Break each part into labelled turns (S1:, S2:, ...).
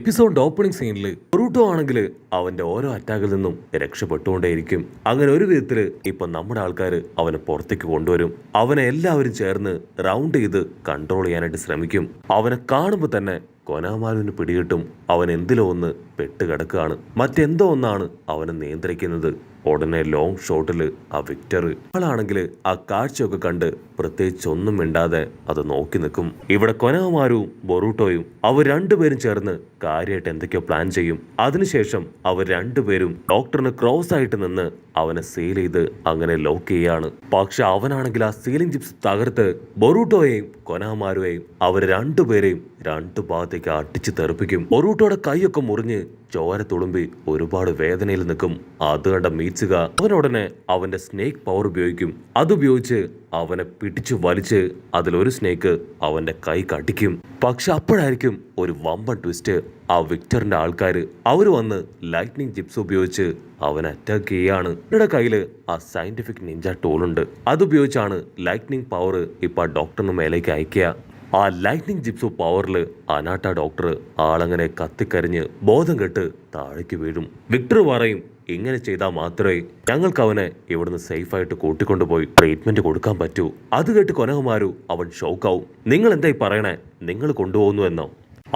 S1: Episode opening സീനിൽ Boruto ആണെങ്കിൽ അവന്റെ ഓരോ അറ്റാക്കിൽ നിന്നും രക്ഷപ്പെട്ടുകൊണ്ടേയിരിക്കും. അങ്ങനെ ഒരു വിധത്തില് ഇപ്പൊ നമ്മുടെ ആൾക്കാർ അവനെ പുറത്തേക്ക് കൊണ്ടുവരും. അവനെ എല്ലാവരും ചേർന്ന് റൗണ്ട് ചെയ്ത് കൺട്രോൾ ചെയ്യാനായിട്ട് ശ്രമിക്കും. അവനെ കാണുമ്പോൾ തന്നെ കൊനാമാരുവിന് പിടികിട്ടും അവൻ എന്തിലോ ഒന്ന് പെട്ടുകിടക്കുകയാണ്. മറ്റെന്തോ ഒന്നാണ് അവനെ നിയന്ത്രിക്കുന്നത്. ഉടനെ ലോങ് ഷോട്ടിൽ ആ വിക്ടർ ആളാണെങ്കിൽ ആ കാഴ്ചയൊക്കെ കണ്ട് പ്രത്യേകിച്ച് ഒന്നും മിണ്ടാതെ അത് നോക്കി നിൽക്കും. ഇവിടെ കൊനാമാരുവും ബൊറൂട്ടോയും അവർ രണ്ടുപേരും ചേർന്ന് കാര്യമായിട്ട് എന്തൊക്കെയോ പ്ലാൻ ചെയ്യും. അതിനുശേഷം അവർ രണ്ടുപേരും ഡോക്ടറിന് ക്രോസ് ആയിട്ട് നിന്ന് അവനെ സീൽ ചെയ്ത് അങ്ങനെ ലോക്ക് ചെയ്യാണ്. പക്ഷെ അവനാണെങ്കിൽ ആ സീലിംഗ് ചിപ്സ് തകർത്ത് ബൊറൂട്ടോയെയും കൊനാമാരുവെയും അവർ രണ്ടുപേരെയും രണ്ടു ഭാഗത്തേക്ക് അടിച്ചു തെറിപ്പിക്കും. ബൊറൂട്ടോയുടെ കൈയൊക്കെ മുറിഞ്ഞ് ചോര തുളുമ്പി ഒരുപാട് വേദനയിൽ നിൽക്കും. അത് കണ്ട മീച്ചുക അവനുടനെ അവന്റെ സ്നേക്ക് പവർ ഉപയോഗിക്കും. അതുപയോഗിച്ച് അവനെ പിടിച്ചു വലിച്ച് അതിലൊരു സ്നേക്ക് അവന്റെ കൈ കടിക്കും. പക്ഷെ അപ്പോഴായിരിക്കും ഒരു വമ്പൻ ട്വിസ്റ്റ്. ആ വിക്ടറിന്റെ ആൾക്കാര് അവര് വന്ന് ലൈറ്റ്നിങ് ചിപ്സ് ഉപയോഗിച്ച് അവനെ അറ്റാക്ക് ചെയ്യാണ്. അവരുടെ കയ്യില് ആ സയന്റിഫിക് നിഞ്ച ടൂളുണ്ട്. അതുപയോഗിച്ചാണ് ലൈറ്റ്നിങ് പവർ ഇപ്പൊ ഡോക്ടറിന് മേലേക്ക് അയക്കുക. ആ ലൈറ്റ്നിങ് ജിപ്സു പവറിൽ അനാട്ട ഡോക്ടർ ആളങ്ങനെ കത്തിക്കരിഞ്ഞ് ബോധം കെട്ട് താഴേക്ക് വീഴും. വിക്ടർ പറയും, ഇങ്ങനെ ചെയ്താൽ മാത്രമേ ഞങ്ങൾക്ക് അവനെ ഇവിടുന്ന് സേഫായിട്ട് കൂട്ടിക്കൊണ്ടുപോയി ട്രീറ്റ്മെന്റ് കൊടുക്കാൻ പറ്റൂ. അത് കേട്ട് കൊനകുമാരു അവൻ ഷോക്കാവും. നിങ്ങൾ എന്തായി പറയണേ, നിങ്ങൾ കൊണ്ടുപോകുന്നു എന്നോ?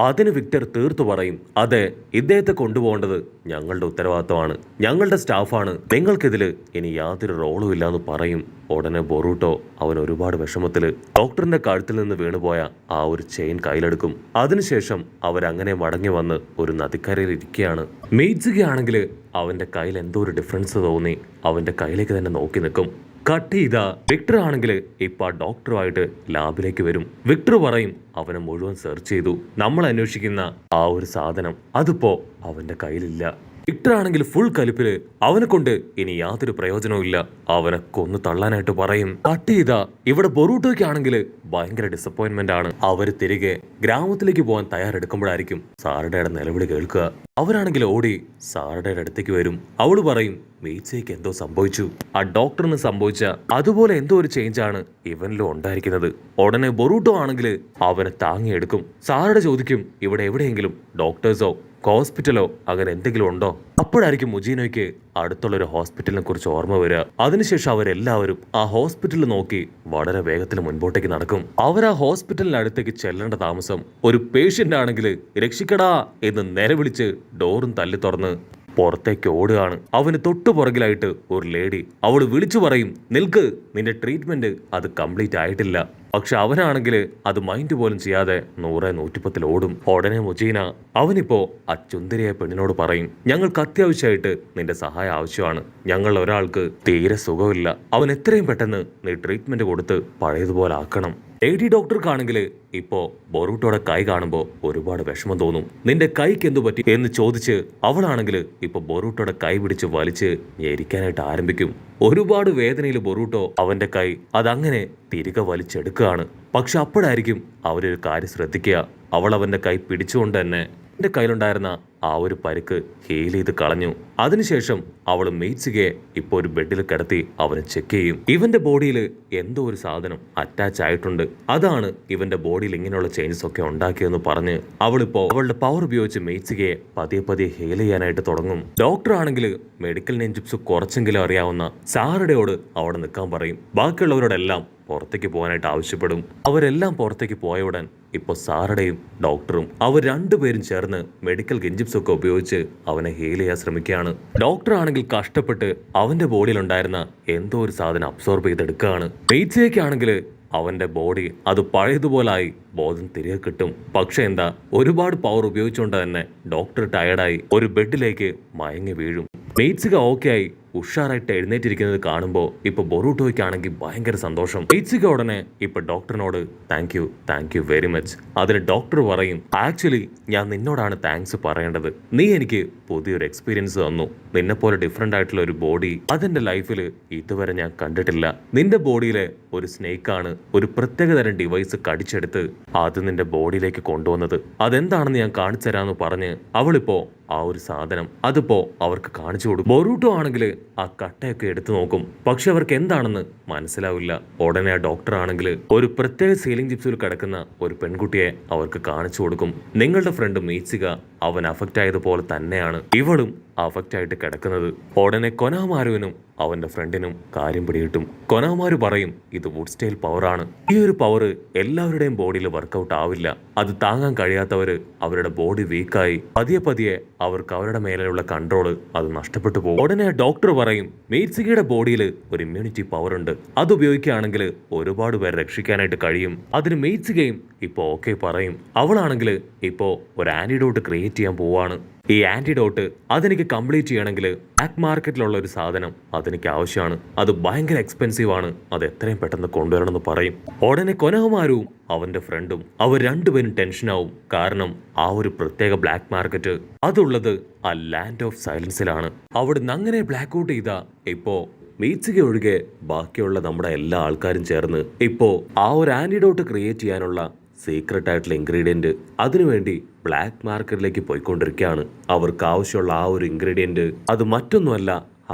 S1: അതിന് വിക്ടർ തീർത്തു പറയും, അതെ, ഇദ്ദേഹത്തെ കൊണ്ടുപോകേണ്ടത് ഞങ്ങളുടെ ഉത്തരവാദിത്തമാണ്, ഞങ്ങളുടെ സ്റ്റാഫാണ്, നിങ്ങൾക്കിതില് ഇനി യാതൊരു റോളും ഇല്ലാന്ന് പറയും. ഉടനെ ബൊറൂട്ടോ അവൻ ഒരുപാട് വിഷമത്തില് ഡോക്ടറിന്റെ കഴുത്തിൽ നിന്ന് വീണുപോയ ആ ഒരു ചെയിൻ കയ്യിലെടുക്കും. അതിനുശേഷം അവരങ്ങനെ മടങ്ങി വന്ന് ഒരു നദിക്കരയിൽ ഇരിക്കുകയാണ്. മെയ്സുകയാണെങ്കിൽ അവന്റെ കയ്യിൽ എന്തോ ഒരു ഡിഫറൻസ് തോന്നി അവന്റെ കയ്യിലേക്ക് തന്നെ നോക്കി നിൽക്കും. കട്ട് ചെയ്ത വിക്ടർ ആണെങ്കിൽ ഇപ്പൊ ഡോക്ടറുമായിട്ട് ലാബിലേക്ക് വരും. വിക്ടർ പറയും, അവനെ മുഴുവൻ സെർച്ച് ചെയ്തു, നമ്മൾ അന്വേഷിക്കുന്ന ആ ഒരു സാധനം അതിപ്പോ അവന്റെ കയ്യിലില്ല. വിക്ടർ ആണെങ്കിൽ ഫുൾ കലിപ്പില് അവനെ കൊണ്ട് ഇനി യാതൊരു പ്രയോജനവും ഇല്ല, അവനെ കൊന്നു തള്ളാനായിട്ട് പറയും. കട്ട് ചെയ്ത ഇവിടെ ബൊറൂട്ടോയ്ക്കാണെങ്കിൽ ഭയങ്കര ഡിസപ്പോയിന്റ്മെന്റ് ആണ്. അവര് തിരികെ ഗ്രാമത്തിലേക്ക് പോകാൻ തയ്യാറെടുക്കുമ്പോഴായിരിക്കും സാറഡയുടെ നിലവിളി കേൾക്കുക. അവരാണെങ്കിൽ ഓടി സാറഡയുടെ അടുത്തേക്ക് വരും. അവള് പറയും, മീച്ചയ്ക്ക് എന്തോ സംഭവിച്ചു, ആ ഡോക്ടറിന് സംഭവിച്ച അതുപോലെ എന്തോ ഒരു ചേഞ്ചാണ് ഇവനിലും ഉണ്ടായിരിക്കുന്നത്. ഉടനെ ബൊറൂട്ടോ ആണെങ്കിൽ അവനെ താങ്ങിയെടുക്കും. സാറഡ ചോദിക്കും, ഇവിടെ എവിടെയെങ്കിലും ഡോക്ടേഴ്സോ ഹോസ്പിറ്റലോ അങ്ങനെ എന്തെങ്കിലും ഉണ്ടോ? അപ്പോഴായിരിക്കും മുജീനോയ്ക്ക് അടുത്തുള്ളൊരു ഹോസ്പിറ്റലിനെ കുറിച്ച് ഓർമ്മ വരിക. അതിനുശേഷം അവരെല്ലാവരും ആ ഹോസ്പിറ്റൽ നോക്കി വളരെ വേഗത്തിൽ മുൻപോട്ടേക്ക് നടക്കും. അവർ ആ ഹോസ്പിറ്റലിന് അടുത്തേക്ക് ചെല്ലേണ്ട താമസം ഒരു പേഷ്യന്റ് ആണെങ്കിൽ രക്ഷിക്കടാ എന്ന് നിലവിളിച്ച് ഡോറും തല്ലി തുറന്ന് പുറത്തേക്ക് ഓടുകയാണ്. അവന് തൊട്ടു പുറകിലായിട്ട് ഒരു ലേഡി. അവൾ വിളിച്ചു പറയും, നിൽക്ക്, നിന്റെ ട്രീറ്റ്മെന്റ് അത് കംപ്ലീറ്റ് ആയിട്ടില്ല. പക്ഷെ അവനാണെങ്കിൽ അത് മൈൻഡ് പോലും ചെയ്യാതെ 100-110 ഓടും. ഉടനെ മുജീന അവനിപ്പോ ആ ചുന്ദരിയായ പെണ്ണിനോട് പറയും, ഞങ്ങൾക്ക് അത്യാവശ്യമായിട്ട് നിന്റെ സഹായം ആവശ്യമാണ്, ഞങ്ങൾ ഒരാൾക്ക് തീരെ സുഖമില്ല, അവൻ എത്രയും പെട്ടെന്ന് നീ ട്രീറ്റ്മെന്റ് കൊടുത്ത് പഴയതുപോലെ ആക്കണം. ലേഡി ഡോക്ടർക്കാണെങ്കിൽ ഇപ്പോ ബൊറൂട്ടോയുടെ കൈ കാണുമ്പോ ഒരുപാട് വിഷമം തോന്നും. നിന്റെ കൈക്ക് എന്തു പറ്റി എന്ന് ചോദിച്ച് അവളാണെങ്കിൽ ഇപ്പൊ ബൊറൂട്ടോയുടെ കൈ പിടിച്ച് വലിച്ച് ഞെരിക്കാനായിട്ട് ആരംഭിക്കും. ഒരുപാട് വേദനയിൽ ബൊറൂട്ടോ അവന്റെ കൈ അതങ്ങനെ തിരികെ വലിച്ചെടുക്കുകയാണ്. പക്ഷെ അപ്പോഴായിരിക്കും അവരൊരു കാര്യം ശ്രദ്ധിക്കുക. അവൾ അവന്റെ കൈ പിടിച്ചുകൊണ്ട് തന്നെ എന്റെ കയ്യിലുണ്ടായിരുന്ന ആ ഒരു പരിക്ക് ഹീൽ ചെയ്ത് കളഞ്ഞു. അതിനുശേഷം അവൾ മീറ്റ്സുകയെ ഇപ്പൊ ഒരു ബെഡിൽ കിടത്തി അവനെ ചെക്ക് ചെയ്യും. ഇവന്റെ ബോഡിയിൽ എന്തോ ഒരു സാധനം അറ്റാച്ച് ആയിട്ടുണ്ട്, അതാണ് ഇവന്റെ ബോഡിയിൽ ഇങ്ങനെയുള്ള ചേഞ്ചസ് ഒക്കെ ഉണ്ടാക്കിയെന്ന് പറഞ്ഞ് അവളിപ്പോ അവളുടെ പവർ ഉപയോഗിച്ച് മീറ്റ്സുകയെ പതിയെ പതിയെ ഹീൽ ചെയ്യാനായിട്ട് തുടങ്ങും. ഡോക്ടർ ആണെങ്കിൽ മെഡിക്കൽ നെയിംസ് കുറച്ചെങ്കിലും അറിയാവുന്ന സാറഡയോട് അവിടെ നിൽക്കാൻ പറയും. ബാക്കിയുള്ളവരോടെല്ലാം പുറത്തേക്ക് പോകാനായിട്ട് ആവശ്യപ്പെടും. അവരെല്ലാം പുറത്തേക്ക് പോയ ഉടൻ ഇപ്പൊ സാറഡയും ഡോക്ടറും അവർ രണ്ടുപേരും ചേർന്ന് മെഡിക്കൽ ഗെഞ്ചിപ്സ് ഒക്കെ ഉപയോഗിച്ച് അവനെ ഹീൽ ചെയ്യാൻ ശ്രമിക്കുകയാണ്. ഡോക്ടർ ആണെങ്കിൽ കഷ്ടപ്പെട്ട് അവന്റെ ബോഡിയിൽ ഉണ്ടായിരുന്ന എന്തോ ഒരു സാധനം അബ്സോർബ് ചെയ്തെടുക്കുകയാണ്. മെയ്ച്ചയ്ക്കാണെങ്കിൽ അവന്റെ ബോഡി അത് പഴയതുപോലായി ബോധം തിരികെ കിട്ടും. പക്ഷെ എന്താ, ഒരുപാട് പവർ ഉപയോഗിച്ചുകൊണ്ട് തന്നെ ഡോക്ടർ ടയർഡായി ഒരു ബെഡിലേക്ക് മയങ്ങി വീഴും. മെയ്റ്റ്സുക ഓക്കെ ആയി ഉഷാറായിട്ട് എഴുന്നേറ്റിരിക്കുന്നത് കാണുമ്പോൾ ഇപ്പൊ ബൊറൂട്ടോയ്ക്കാണെങ്കിൽ ഭയങ്കര സന്തോഷം. മെയ്റ്റ്സുക ഉടനെ ഇപ്പൊ ഡോക്ടറിനോട് താങ്ക് യു വെരി മച്ച്. അതിന് ഡോക്ടർ പറയും, ആക്ച്വലി ഞാൻ നിന്നോടാണ് താങ്ക്സ് പറയേണ്ടത്, നീ എനിക്ക് പുതിയൊരു എക്സ്പീരിയൻസ് തന്നു. നിന്നെ പോലെ ഡിഫറെന്റ് ആയിട്ടുള്ള ഒരു ബോഡി അതെന്റെ ലൈഫിൽ ഇതുവരെ ഞാൻ കണ്ടിട്ടില്ല. നിന്റെ ബോഡിയിലെ ഒരു സ്നേക്കാണ് ഒരു പ്രത്യേകതരം ഡിവൈസ് കടിച്ചെടുത്ത് അത് നിന്റെ ബോഡിയിലേക്ക് കൊണ്ടുവന്നത്. അതെന്താണെന്ന് ഞാൻ കാണിച്ചു തരാമെന്ന് പറഞ്ഞ് അവളിപ്പോ ആ ഒരു സാധനം അതിപ്പോ അവർക്ക് കാണിച്ചു കൊടുക്കും. ബൊറൂട്ടോ ആണെങ്കിൽ ആ കട്ടയൊക്കെ എടുത്തു നോക്കും. പക്ഷെ അവർക്ക് എന്താണെന്ന് മനസ്സിലാവില്ല. ഉടനെ ആ ഡോക്ടർ ആണെങ്കിൽ ഒരു പ്രത്യേക സീലിംഗ് ജിപ്സിൽ കിടക്കുന്ന ഒരു പെൺകുട്ടിയെ അവർക്ക് കാണിച്ചു കൊടുക്കും. നിങ്ങളുടെ ഫ്രണ്ട് മീറ്റ്സുക അവൻ അഫക്റ്റ് ആയതുപോലെ തന്നെയാണ് ഇവളും അഫക്റ്റ് ആയിട്ട് കിടക്കുന്നത്. ഉടനെ കൊനാമാരുവിനും അവന്റെ ഫ്രണ്ടിനും കാര്യം പിടികിട്ടും. കൊനാമാരു പറയും ഇത് വുഡ് സ്റ്റൈൽ പവറാണ്. ഈ ഒരു പവർ എല്ലാവരുടെയും ബോഡിയിൽ വർക്കൗട്ട് ആവില്ല. അത് താങ്ങാൻ കഴിയാത്തവര് അവരുടെ ബോഡി വീക്കായി പതിയെ പതിയെ അവർക്ക് അവരുടെ മേലുള്ള കൺട്രോള് അത് നഷ്ടപ്പെട്ടു പോകും. ഉടനെ ഡോക്ടർ പറയും മീറ്റ്സുകിയുടെ ബോഡിയിൽ ഒരു ഇമ്മ്യൂണിറ്റി പവർ ഉണ്ട്. അത് ഉപയോഗിക്കുകയാണെങ്കിൽ ഒരുപാട് പേരെ രക്ഷിക്കാനായിട്ട് കഴിയും. അതിന് മീറ്റ്സുകയും ഇപ്പോ ഓക്കെ പറയും. അവളാണെങ്കിൽ ഇപ്പോ ഒരു ആന്റിഡോട്ട് ക്രിയേറ്റ് ചെയ്യാൻ പോവാണ്. ഈ ആന്റിഡോട്ട് അതെനിക്ക് കംപ്ലീറ്റ് ചെയ്യണമെങ്കിൽ ബ്ലാക്ക് മാർക്കറ്റിലുള്ള ഒരു സാധനം അതെനിക്ക് ആവശ്യമാണ്. അത് ഭയങ്കര എക്സ്പെൻസീവ് ആണ്. അത് എത്രയും പെട്ടെന്ന് കൊണ്ടുവരണമെന്ന് പറയും. ഉടനെ കൊനഹമാരുവും അവന്റെ ഫ്രണ്ടും അവർ രണ്ടുപേരും ടെൻഷനാവും. കാരണം ആ ഒരു പ്രത്യേക ബ്ലാക്ക് മാർക്കറ്റ് അതുള്ളത് ആ ലാൻഡ് ഓഫ് സൈലൻസിലാണ്. അവിടുന്ന് അങ്ങനെ ബ്ലാക്ക് ഔട്ട് ചെയ്ത ഇപ്പോ മീറ്റ്സുക ഒഴികെ ബാക്കിയുള്ള നമ്മുടെ എല്ലാ ആൾക്കാരും ചേർന്ന് ഇപ്പോ ആ ഒരു ആന്റിഡോട്ട് ക്രിയേറ്റ് ചെയ്യാനുള്ള സീക്രട്ട് ആയിട്ടുള്ള ഇൻഗ്രീഡിയന്റ് അതിനുവേണ്ടി ബ്ലാക്ക് മാർക്കറ്റിലേക്ക് പോയിക്കൊണ്ടിരിക്കുകയാണ്. അവർക്ക് ആവശ്യമുള്ള ആ ഒരു ഇൻഗ്രീഡിയന്റ് അത് മറ്റൊന്നുമല്ല,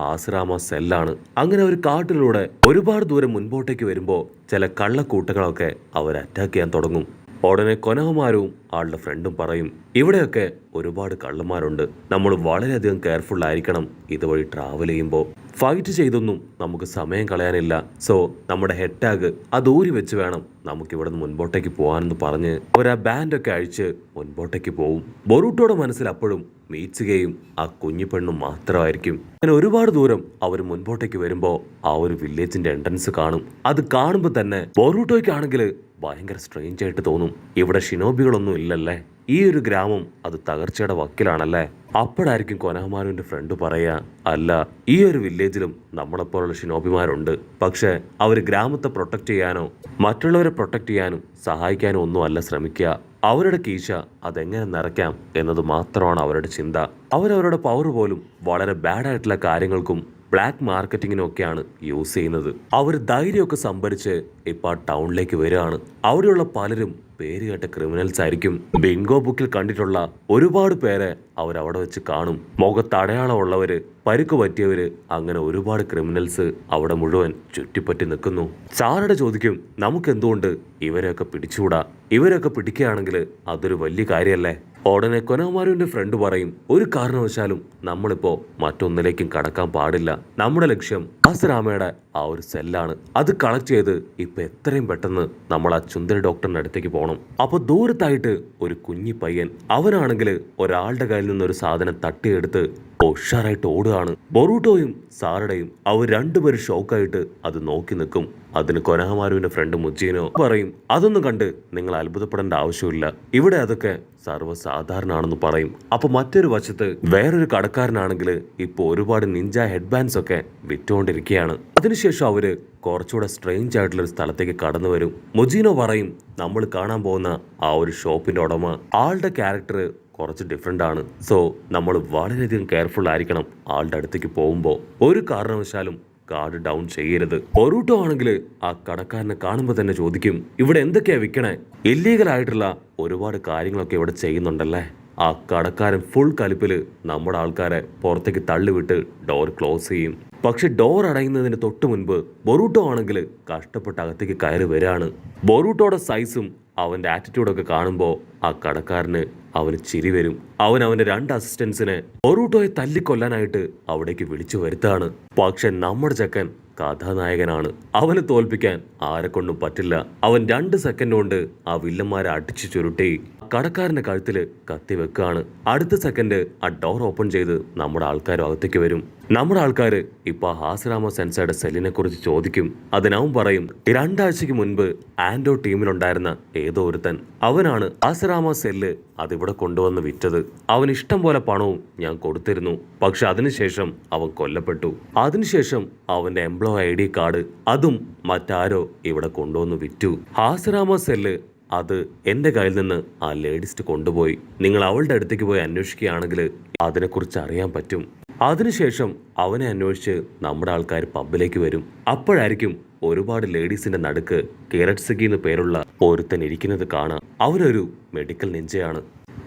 S1: ആശ്രാമ സെല്ലാണ്. അങ്ങനെ ഒരു കാട്ടിലൂടെ ഒരുപാട് ദൂരം മുൻപോട്ടേക്ക് വരുമ്പോൾ ചില കള്ളക്കൂട്ടങ്ങളൊക്കെ അവർ അറ്റാക്ക് ചെയ്യാൻ തുടങ്ങും. ഉടനെ കൊനഹമാരും ആളുടെ ഫ്രണ്ടും പറയും ഇവിടെയൊക്കെ ഒരുപാട് കള്ളന്മാരുണ്ട്, നമ്മൾ വളരെയധികം കെയർഫുൾ ആയിരിക്കണം ഇതുവഴി ട്രാവൽ ചെയ്യുമ്പോൾ. ഫൈറ്റ് ചെയ്തൊന്നും നമുക്ക് സമയം കളയാനില്ല. സോ നമ്മുടെ ഹെഡ് ടാഗ് അത് ഊരി വെച്ച് വേണം നമുക്ക് ഇവിടെ നിന്ന് മുൻപോട്ടേക്ക് പോകാനെന്ന് പറഞ്ഞ് അവർ ആ ബാൻഡൊക്കെ അഴിച്ച് മുൻപോട്ടേക്ക് പോവും. ബൊറൂട്ടോയുടെ മനസ്സിൽ അപ്പോഴും മീറ്റ്സുകയും ആ കുഞ്ഞു പെണ്ണും മാത്രമായിരിക്കും. അങ്ങനെ ഒരുപാട് ദൂരം അവർ മുൻപോട്ടേക്ക് വരുമ്പോൾ ആ ഒരു വില്ലേജിന്റെ എൻട്രൻസ് കാണും. അത് കാണുമ്പോൾ തന്നെ ബൊറൂട്ടോയ്ക്കാണെങ്കിൽ ഭയങ്കര സ്ട്രേഞ്ച് ആയിട്ട് തോന്നും. ഇവിടെ ഷിനോബികളൊന്നും ഇല്ലല്ലേ, ഈ ഒരു ഗ്രാമം അത് തകർച്ചയുടെ വക്കിലാണല്ലേ. അപ്പോഴായിരിക്കും കൊനഹമാരുവിന്റെ ഫ്രണ്ട് പറയാ അല്ല, ഈ ഒരു വില്ലേജിലും നമ്മളെപ്പോലുള്ള ഷിനോബിമാരുണ്ട്. പക്ഷെ അവർ ഗ്രാമത്തെ പ്രൊട്ടക്ട് ചെയ്യാനോ മറ്റുള്ളവരെ പ്രൊട്ടക്ട് ചെയ്യാനും സഹായിക്കാനും ഒന്നും അല്ല ശ്രമിക്കുക. അവരുടെ കീശ അതെങ്ങനെ നിറയ്ക്കാം എന്നത് മാത്രമാണ് അവരുടെ ചിന്ത. അവരവരുടെ പവർ പോലും വളരെ ബാഡായിട്ടുള്ള കാര്യങ്ങൾക്കും ബ്ലാക്ക് മാർക്കറ്റിങ്ങിനൊക്കെയാണ് യൂസ് ചെയ്യുന്നത്. അവർ ധൈര്യമൊക്കെ സംഭരിച്ച് ഇപ്പൊ ടൗണിലേക്ക് വരികയാണ്. അവിടെയുള്ള പലരും പേര് കേട്ട ക്രിമിനൽസ് ആയിരിക്കും. ബിങ്കോ ബുക്കിൽ കണ്ടിട്ടുള്ള ഒരുപാട് പേരെ അവരവിടെ വെച്ച് കാണും. മുഖത്തടയാളമുള്ളവര്, പരിക്ക് പറ്റിയവര്, അങ്ങനെ ഒരുപാട് ക്രിമിനൽസ് അവിടെ മുഴുവൻ ചുറ്റിപ്പറ്റി നിൽക്കുന്നു. സാറയുടെ ചോദിക്കും നമുക്ക് എന്തുകൊണ്ട് ഇവരെയൊക്കെ പിടിച്ചുകൂടാ, ഇവരെയൊക്കെ പിടിക്കുകയാണെങ്കിൽ അതൊരു വലിയ കാര്യമല്ലേ. ഉടനെ കൊനഹമാരുവിന്റെ ഫ്രണ്ട് പറയും ഒരു കാരണവശാലും നമ്മളിപ്പോ മറ്റൊന്നിലേക്കും കടക്കാൻ പാടില്ല. നമ്മുടെ ലക്ഷ്യം ആശ്രാമയുടെ ആ ഒരു സെല്ലാണ്. അത് കളക്ട് ചെയ്ത് ഇപ്പൊ എത്രയും പെട്ടെന്ന് നമ്മൾ ആ ചുന്ദരി ഡോക്ടറിന്റെ അടുത്തേക്ക് പോകണം. അപ്പൊ ദൂരത്തായിട്ട് ഒരു കുഞ്ഞി പയ്യൻ, അവനാണെങ്കിൽ ഒരാളുടെ കയ്യിൽ നിന്നൊരു സാധനം തട്ടിയെടുത്ത് ഉഷാറായിട്ട് ഓടുകയാണ്. ബൊറൂട്ടോയും സാറയുടെയും അവർ രണ്ടുപേരും ഷോക്കായിട്ട് അത് നോക്കി നിൽക്കും. അതിന് കൊനഹമാരുവിന്റെ ഫ്രണ്ട് മുജീനോ പറയും അതൊന്നും കണ്ട് നിങ്ങൾ അത്ഭുതപ്പെടേണ്ട ആവശ്യമില്ല, ഇവിടെ അതൊക്കെ സർവ്വസാധാരണാണെന്ന് പറയും. അപ്പൊ മറ്റൊരു വശത്ത് വേറൊരു കടക്കാരനാണെങ്കിൽ ഇപ്പൊ ഒരുപാട് നിഞ്ച ഹെഡ് ബാൻഡ്സ് ഒക്കെ വിറ്റുകൊണ്ടിരിക്കുകയാണ്. അതിനുശേഷം അവര് കുറച്ചുകൂടെ സ്ട്രേഞ്ച് ആയിട്ടുള്ള ഒരു സ്ഥലത്തേക്ക് കടന്നു വരും. മൊജീനോ പറയും നമ്മൾ കാണാൻ പോകുന്ന ആ ഒരു ഷോപ്പിന്റെ ഉടമ ആളുടെ ക്യാരക്ടർ കുറച്ച് ഡിഫറെൻ്റ് ആണ്. സോ നമ്മൾ വളരെയധികം കെയർഫുൾ ആയിരിക്കണം ആളുടെ അടുത്തേക്ക് പോകുമ്പോൾ. ഒരു കാരണവശാലും ഗാർഡ് ഡൗൺ ചെയ്യരുത്. ബൊറൂട്ടോ ആണെങ്കിൽ ആ കടക്കാരനെ കാണുമ്പോൾ തന്നെ ചോദിക്കും ഇവിടെ എന്തൊക്കെയാ വിൽക്കണേ, ഇല്ലീഗൽ ആയിട്ടുള്ള ഒരുപാട് കാര്യങ്ങളൊക്കെ ഇവിടെ ചെയ്യുന്നുണ്ടല്ലേ. ആ കടക്കാരൻ ഫുൾ കലിപ്പില് നമ്മുടെ ആൾക്കാരെ പുറത്തേക്ക് തള്ളിവിട്ട് ഡോർ ക്ലോസ് ചെയ്യും. പക്ഷെ ഡോർ അടയുന്നതിന് തൊട്ട് മുൻപ് ബൊറൂട്ടോ ആണെങ്കിൽ കഷ്ടപ്പെട്ട് അകത്തേക്ക് കയറി വരാണ്. ബൊറൂട്ടോയുടെ സൈസും അവന്റെ ആറ്റിറ്റ്യൂഡൊക്കെ കാണുമ്പോൾ ആ കടക്കാരന് അവന് ചിരി വരും. അവന്റെ 2 അസിസ്റ്റൻസിനെ ബൊറൂട്ടോയെ തല്ലിക്കൊല്ലാനായിട്ട് അവിടേക്ക് വിളിച്ചു വരുത്താണ്. പക്ഷെ നമ്മുടെ ചക്കൻ കഥാനായകനാണ്. അവനെ തോൽപ്പിക്കാൻ ആരെക്കൊണ്ടും പറ്റില്ല. അവൻ 2 സെക്കൻഡ് കൊണ്ട് ആ വില്ലന്മാരെ അടിച്ചു ചുരുട്ടി കടക്കാരന്റെ കഴുത്തില് കത്തി വെക്കാണ്. അടുത്ത സെക്കൻഡ് ആ ഡോർ ഓപ്പൺ ചെയ്ത് നമ്മുടെ ആൾക്കാരും അകത്തേക്ക് വരും. നമ്മുടെ ആൾക്കാര് ഇപ്പൊ ആശ്രാമ സെൻസയുടെ സെല്ലിനെ കുറിച്ച് ചോദിക്കും. അതിനവൻ പറയും 2 ആഴ്ചക്ക് മുൻപ് ആൻഡോ ടീമിലുണ്ടായിരുന്ന ഏതോ ഒരുത്തൻ, അവനാണ് ആശ്രാമ സെല്ല് അതിവിടെ കൊണ്ടുവന്ന് വിറ്റത്. അവന് ഇഷ്ടം പോലെ പണവും ഞാൻ കൊടുത്തിരുന്നു. പക്ഷെ അതിനുശേഷം അവൻ കൊല്ലപ്പെട്ടു. അതിനുശേഷം അവന്റെ എംപ്ലോയി ID കാർഡ് അതും മറ്റാരോ ഇവിടെ കൊണ്ടുവന്ന് വിറ്റു. ആശ്രാമ സെല്ല് അത് എന്റെ കയ്യിൽ നിന്ന് ആ ലേഡിസ്റ്റ് കൊണ്ടുപോയി. നിങ്ങൾ അവളുടെ അടുത്തേക്ക് പോയി അന്വേഷിക്കുകയാണെങ്കിൽ അതിനെക്കുറിച്ച് അറിയാൻ പറ്റും. അതിനുശേഷം അവനെ അന്വേഷിച്ച് നമ്മുടെ ആൾക്കാർ പബ്ബിലേക്ക് വരും. അപ്പോഴായിരിക്കും ഒരുപാട് ലേഡീസിന്റെ നടുക്ക് കിരട്സുകി എന്ന് പേരുള്ള ഒരുത്തൻ ഇരിക്കുന്നത് കാണാം. അവനൊരു മെഡിക്കൽ നിഞ്ചയാണ്.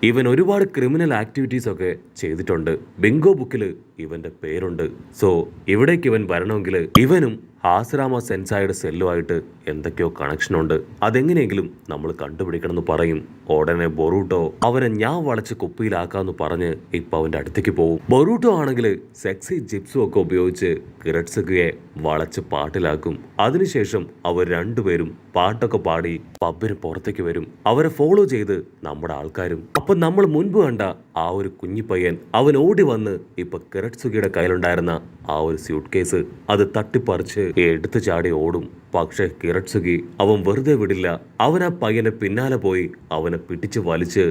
S1: ഇവൻ ഒരുപാട് ക്രിമിനൽ ആക്ടിവിറ്റീസ് ഒക്കെ ചെയ്തിട്ടുണ്ട്. ബിങ്കോ ബുക്കിൽ ഇവന്റെ പേരുണ്ട്. സോ ഇവിടേക്ക് ഇവൻ വരണമെങ്കിൽ ഇവനും ആശ്രാമ സെൻസായുടെ സെല്ലുമായിട്ട് എന്തൊക്കെയോ കണക്ഷൻ ഉണ്ട്. അതെങ്ങനെയെങ്കിലും നമ്മൾ കണ്ടുപിടിക്കണം എന്ന് പറയും. ഉടനെ ബൊറൂട്ടോ അവനെ ഞാൻ വളച്ച് കുപ്പിയിലാക്കാന്ന് പറഞ്ഞ് ഇപ്പൊ അവന്റെ അടുത്തേക്ക് പോകും. ബൊറൂട്ടോ ആണെങ്കിൽ സെക്സി ജിപ്സും ഒക്കെ ഉപയോഗിച്ച് കിരട്സുകയെ വളച്ച് പാട്ടിലാക്കും. അതിനുശേഷം അവർ രണ്ടുപേരും പാട്ടൊക്കെ പാടി പബ്ബിന് പുറത്തേക്ക് വരും. അവരെ ഫോളോ ചെയ്ത് നമ്മുടെ ആൾക്കാരും. അപ്പൊ നമ്മൾ മുൻപ് കണ്ട ആ ഒരു കുഞ്ഞിപ്പയ്യൻ അവൻ ഓടി വന്ന് ഇപ്പൊ കിരട്സുകയുടെ കയ്യിലുണ്ടായിരുന്ന ആ ഒരു സ്യൂട്ട് കേസ് അത് തട്ടിപ്പറിച്ച് എടുത്തു ചാടി ഓടും. പക്ഷെ കിരട്സുകി അവൻ വെറുതെ വിടില്ല. അവൻ ആ പയ്യനെ പിന്നാലെ പോയി അവനെ പിടിച്ച് വലിച്ച്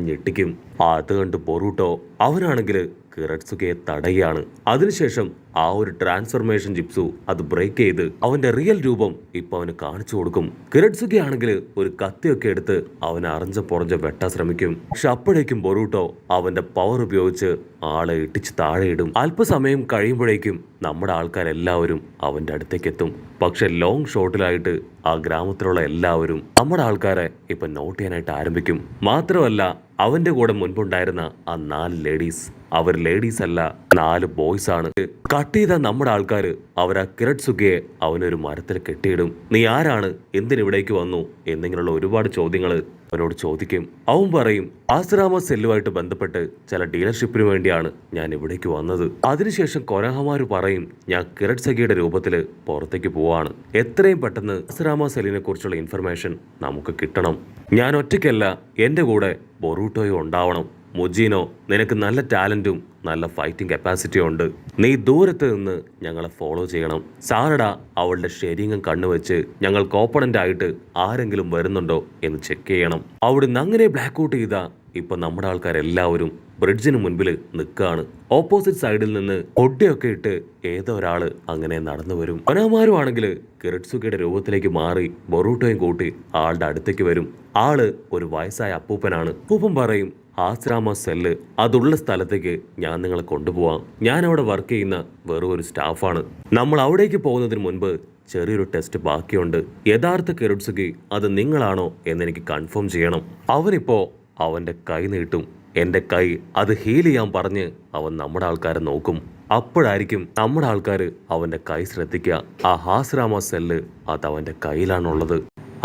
S1: ഞെട്ടിക്കും. അത് കണ്ട് ബൊറൂട്ടോ അവനാണെങ്കിൽ കിരട്സുകയെ തടയാണ്. അതിനുശേഷം ആ ഒരു ട്രാൻസ്ഫർമേഷൻ ജിപ്സു അത് ബ്രേക്ക് ചെയ്ത് അവന്റെ റിയൽ രൂപം ഇപ്പൊ അവന് കാണിച്ചു കൊടുക്കും. കിരട്സുകി ആണെങ്കിൽ ഒരു കത്തിയൊക്കെ എടുത്ത് അവനെ അറിഞ്ഞ പുറഞ്ഞ വെട്ടാൻ ശ്രമിക്കും. പക്ഷെ അപ്പോഴേക്കും ബൊറൂട്ടോ അവന്റെ പവർ ഉപയോഗിച്ച് ആളെ ഇട്ടിച്ച് താഴെയിടും. അല്പസമയം കഴിയുമ്പോഴേക്കും നമ്മുടെ ആൾക്കാരെല്ലാവരും അവന്റെ അടുത്തേക്ക് എത്തും. പക്ഷെ ലോങ് ഷോട്ടിലായിട്ട് ആ ഗ്രാമത്തിലുള്ള എല്ലാവരും നമ്മുടെ ആൾക്കാരെ ഇപ്പൊ നോട്ട് ചെയ്യാനായിട്ട് ആരംഭിക്കും. മാത്രമല്ല അവന്റെ കൂടെ മുൻപുണ്ടായിരുന്ന ആ 4 ലേഡീസ് അവർ ലേഡീസ് അല്ല, 4 ബോയ്സ് ആണ്. കട്ട് ചെയ്ത നമ്മുടെ ആൾക്കാര് അവരാ കിരട്സുകയെ അവനൊരു മരത്തിൽ കെട്ടിയിടും. നീ ആരാണ്, എന്തിനിവിടേക്ക് വന്നു എന്നിങ്ങനെയുള്ള ഒരുപാട് ചോദ്യങ്ങൾ അവനോട് ചോദിക്കും. അവൻ പറയും ആശ്രാമ സെല്ലുമായിട്ട് ബന്ധപ്പെട്ട് ചില ഡീലർഷിപ്പിന് വേണ്ടിയാണ് ഞാൻ ഇവിടേക്ക് വന്നത്. അതിനുശേഷം കൊരഹമാര് പറയും ഞാൻ കിരട്സുകയുടെ രൂപത്തിൽ പുറത്തേക്ക് പോവാണ്. എത്രയും പെട്ടെന്ന് ആശ്രാമ സെല്ലിനെ കുറിച്ചുള്ള ഇൻഫർമേഷൻ നമുക്ക് കിട്ടണം. ഞാൻ ഒറ്റയ്ക്കല്ല, എന്റെ കൂടെ ബൊറൂട്ടോയും ഉണ്ടാവണം. മുജീനോ, നിനക്ക് നല്ല ടാലന്റും നല്ല ഫൈറ്റിംഗ് കപ്പാസിറ്റിയും ഉണ്ട്. നീ ദൂരത്ത് നിന്ന് ഞങ്ങളെ ഫോളോ ചെയ്യണം. സാരഡ അവളുടെ ഷെയറിംഗും കണ്ണുവെച്ച് ഞങ്ങൾക്ക് ഓപ്പണന്റ് ആയിട്ട് ആരെങ്കിലും വരുന്നുണ്ടോ എന്ന് ചെക്ക് ചെയ്യണം. അവിടുന്ന് അങ്ങനെ ബ്ലാക്ക് ഔട്ട് ചെയ്ത ഇപ്പൊ നമ്മുടെ ആൾക്കാരെല്ലാവരും ബ്രിഡ്ജിന് മുൻപിൽ നിൽക്കുകയാണ്. ഓപ്പോസിറ്റ് സൈഡിൽ നിന്ന് ഒഡ്ഡയൊക്കെ ഇട്ട് ഏതോ ഒരാള് അങ്ങനെ നടന്നു വരും. ഒനാമാരും ആണെങ്കിൽ കിരട്സുകയുടെ രൂപത്തിലേക്ക് മാറി ബൊറൂട്ടോയും കൂട്ടി ആളുടെ അടുത്തേക്ക് വരും. ആള് ഒരു വയസ്സായ അപ്പൂപ്പനാണ്. അപ്പൂപ്പൻ പറയും ആശ്രാമ സെല്ല് അതുള്ള സ്ഥലത്തേക്ക് ഞാൻ നിങ്ങളെ കൊണ്ടുപോവാം. ഞാൻ അവിടെ വർക്ക് ചെയ്യുന്ന വെറും ഒരു സ്റ്റാഫാണ്. നമ്മൾ അവിടേക്ക് പോകുന്നതിന് മുൻപ് ചെറിയൊരു ടെസ്റ്റ് ബാക്കിയുണ്ട്. യഥാർത്ഥ കിരട്സുകി അത് നിങ്ങളാണോ എന്നെനിക്ക് കൺഫേം ചെയ്യണം. അവനിപ്പോ അവന്റെ കൈ നീട്ടും. എന്റെ കൈ അത് ഹീൽ ചെയ്യാൻ പറഞ്ഞ് അവൻ നമ്മുടെ ആൾക്കാരെ നോക്കും. അപ്പോഴായിരിക്കും നമ്മുടെ ആൾക്കാര് അവന്റെ കൈ ശ്രദ്ധിക്കുക. ആ ആശ്രാമ സെല്ല് അത് അവന്റെ കയ്യിലാണുള്ളത്.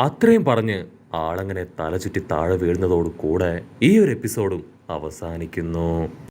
S1: അത്രയും പറഞ്ഞ് ആളങ്ങനെ തല ചുറ്റി താഴെ വീഴുന്നതോടു കൂടെ ഈ ഒരു എപ്പിസോഡും അവസാനിക്കുന്നു.